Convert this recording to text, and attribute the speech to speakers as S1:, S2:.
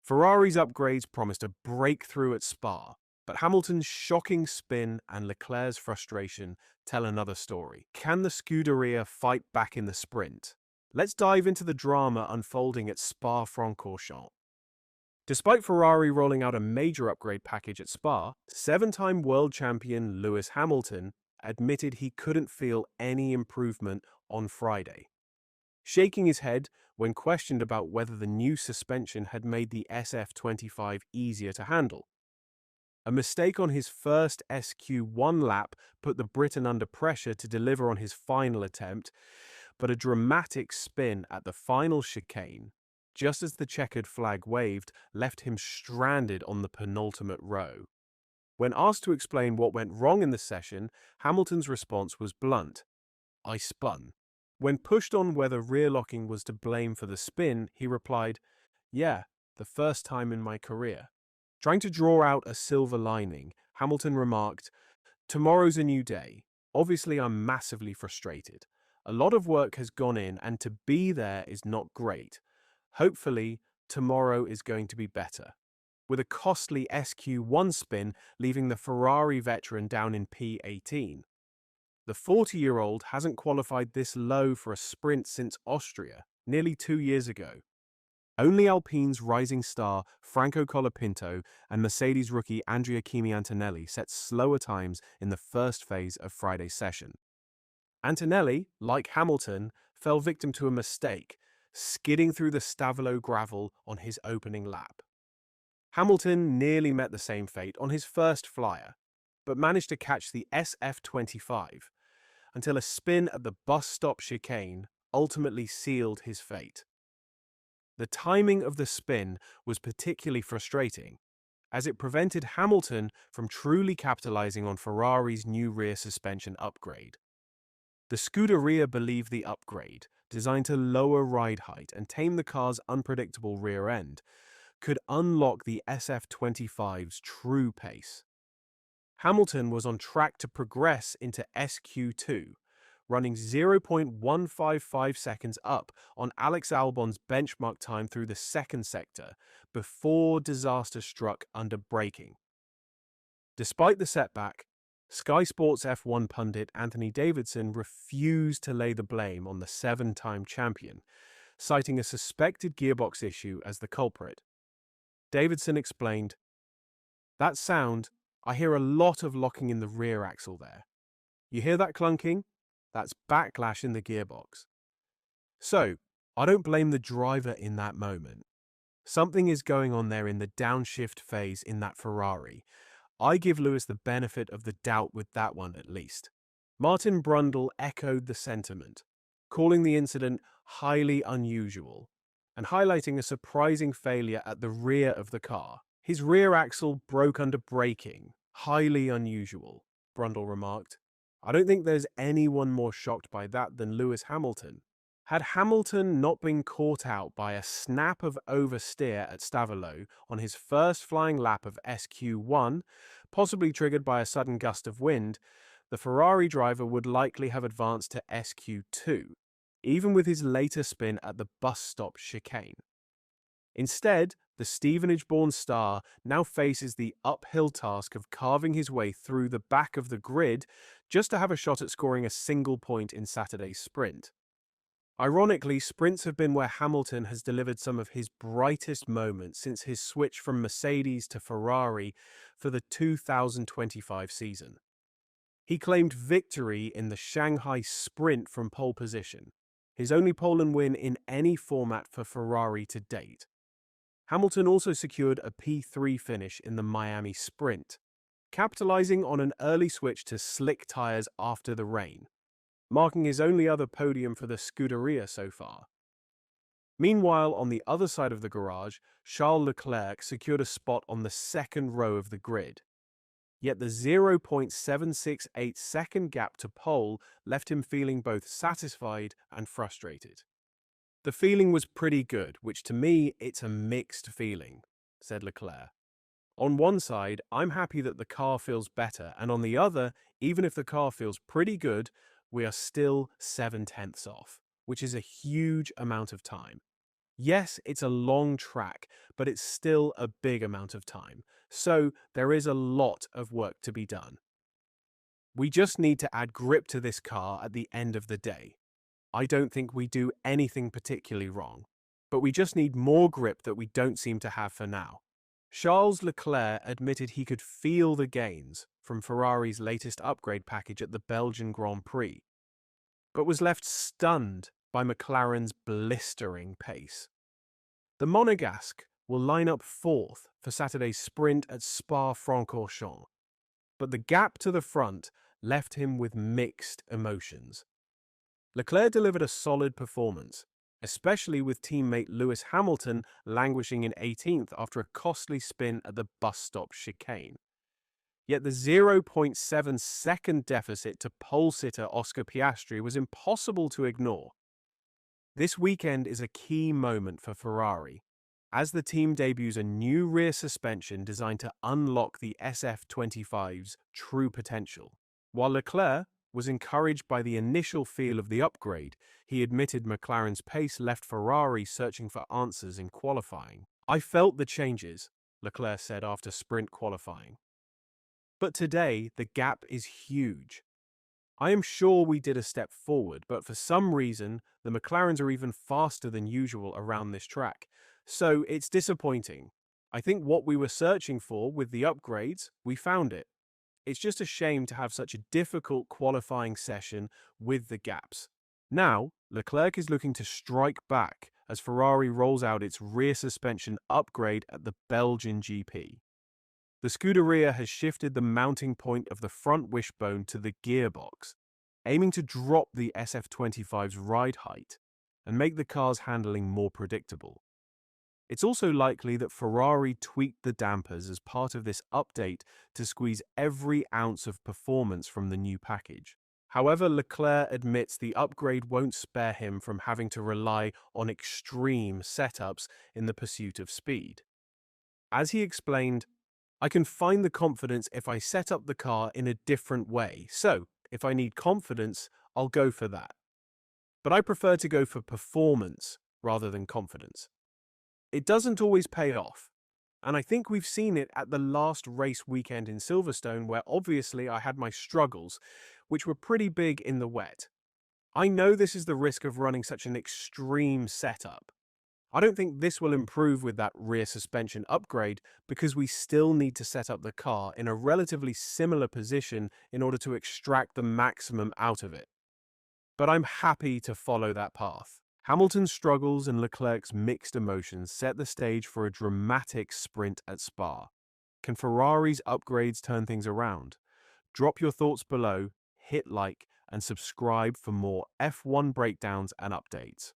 S1: Ferrari's upgrades promised a breakthrough at Spa, but Hamilton's shocking spin and Leclerc's frustration tell another story. Can the Scuderia fight back in the sprint? Let's dive into the drama unfolding at Spa-Francorchamps. Despite Ferrari rolling out a major upgrade package at Spa, seven-time world champion Lewis Hamilton admitted he couldn't feel any improvement on Friday. Shaking his head when questioned about whether the new suspension had made the SF25 easier to handle. A mistake on his first SQ1 lap put the Briton under pressure to deliver on his final attempt, but a dramatic spin at the final chicane, just as the checkered flag waved, left him stranded on the penultimate row. When asked to explain what went wrong in the session, Hamilton's response was blunt: "I spun." When pushed on whether rear locking was to blame for the spin, he replied, "Yeah, the first time in my career." Trying to draw out a silver lining, Hamilton remarked, "Tomorrow's a new day. Obviously, I'm massively frustrated. A lot of work has gone in, and to be there is not great. Hopefully, tomorrow is going to be better." With a costly SQ1 spin leaving the Ferrari veteran down in P18. The 40-year-old hasn't qualified this low for a sprint since Austria, nearly 2 years ago. Only Alpine's rising star Franco Colapinto and Mercedes rookie Andrea Antonelli set slower times in the first phase of Friday's session. Antonelli, like Hamilton, fell victim to a mistake, skidding through the Stavolo gravel on his opening lap. Hamilton nearly met the same fate on his first flyer, but managed to catch the SF25 until a spin at the bus stop chicane ultimately sealed his fate. The timing of the spin was particularly frustrating, as it prevented Hamilton from truly capitalizing on Ferrari's new rear suspension upgrade. The Scuderia believed the upgrade, designed to lower ride height and tame the car's unpredictable rear end, could unlock the SF25's true pace. Hamilton was on track to progress into SQ2, running 0.155 seconds up on Alex Albon's benchmark time through the second sector before disaster struck under braking. Despite the setback, Sky Sports F1 pundit Anthony Davidson refused to lay the blame on the seven-time champion, citing a suspected gearbox issue as the culprit. Davidson explained, "That sound, I hear a lot of locking in the rear axle there. You hear that clunking? That's backlash in the gearbox. So, I don't blame the driver in that moment. Something is going on there in the downshift phase in that Ferrari. I give Lewis the benefit of the doubt with that one at least." Martin Brundle echoed the sentiment, calling the incident highly unusual and highlighting a surprising failure at the rear of the car. "His rear axle broke under braking. Highly unusual," Brundle remarked. "I don't think there's anyone more shocked by that than Lewis Hamilton." Had Hamilton not been caught out by a snap of oversteer at Stavolo on his first flying lap of SQ1, possibly triggered by a sudden gust of wind, the Ferrari driver would likely have advanced to SQ2, even with his later spin at the bus stop chicane. Instead, the Stevenage-born star now faces the uphill task of carving his way through the back of the grid just to have a shot at scoring a single point in Saturday's sprint. Ironically, sprints have been where Hamilton has delivered some of his brightest moments since his switch from Mercedes to Ferrari for the 2025 season. He claimed victory in the Shanghai Sprint from pole position, his only pole and win in any format for Ferrari to date. Hamilton also secured a P3 finish in the Miami Sprint, capitalizing on an early switch to slick tires after the rain, marking his only other podium for the Scuderia so far. Meanwhile, on the other side of the garage, Charles Leclerc secured a spot on the second row of the grid. Yet the 0.768 second gap to pole left him feeling both satisfied and frustrated. "The feeling was pretty good, which to me, it's a mixed feeling," said Leclerc. "On one side, I'm happy that the car feels better, and on the other, even if the car feels pretty good, we are still 7/10 off, which is a huge amount of time." Yes, it's a long track, but it's still a big amount of time. So there is a lot of work to be done. We just need to add grip to this car at the end of the day. I don't think we do anything particularly wrong, but we just need more grip that we don't seem to have for now. Charles Leclerc admitted he could feel the gains from Ferrari's latest upgrade package at the Belgian Grand Prix, but was left stunned by McLaren's blistering pace. The Monegasque will line up fourth for Saturday's sprint at Spa-Francorchamps, but the gap to the front left him with mixed emotions. Leclerc delivered a solid performance, especially with teammate Lewis Hamilton languishing in 18th after a costly spin at the bus stop chicane. Yet the 0.7-second deficit to pole sitter Oscar Piastri was impossible to ignore. This weekend is a key moment for Ferrari, as the team debuts a new rear suspension designed to unlock the SF25's true potential. While Leclerc was encouraged by the initial feel of the upgrade, he admitted McLaren's pace left Ferrari searching for answers in qualifying. "I felt the changes," Leclerc said after sprint qualifying. "But today, the gap is huge. I am sure we did a step forward, but for some reason, the McLarens are even faster than usual around this track. So it's disappointing. I think what we were searching for with the upgrades, we found it. It's just a shame to have such a difficult qualifying session with the gaps." Now, Leclerc is looking to strike back as Ferrari rolls out its rear suspension upgrade at the Belgian GP. The Scuderia has shifted the mounting point of the front wishbone to the gearbox, aiming to drop the SF25's ride height and make the car's handling more predictable. It's also likely that Ferrari tweaked the dampers as part of this update to squeeze every ounce of performance from the new package. However, Leclerc admits the upgrade won't spare him from having to rely on extreme setups in the pursuit of speed. As he explained, "I can find the confidence if I set up the car in a different way. So, if I need confidence, I'll go for that. But I prefer to go for performance rather than confidence. It doesn't always pay off. And I think we've seen it at the last race weekend in Silverstone, where obviously I had my struggles, which were pretty big in the wet. I know this is the risk of running such an extreme setup. I don't think this will improve with that rear suspension upgrade because we still need to set up the car in a relatively similar position in order to extract the maximum out of it. But I'm happy to follow that path." Hamilton's struggles and Leclerc's mixed emotions set the stage for a dramatic sprint at Spa. Can Ferrari's upgrades turn things around? Drop your thoughts below, hit like, and subscribe for more F1 breakdowns and updates.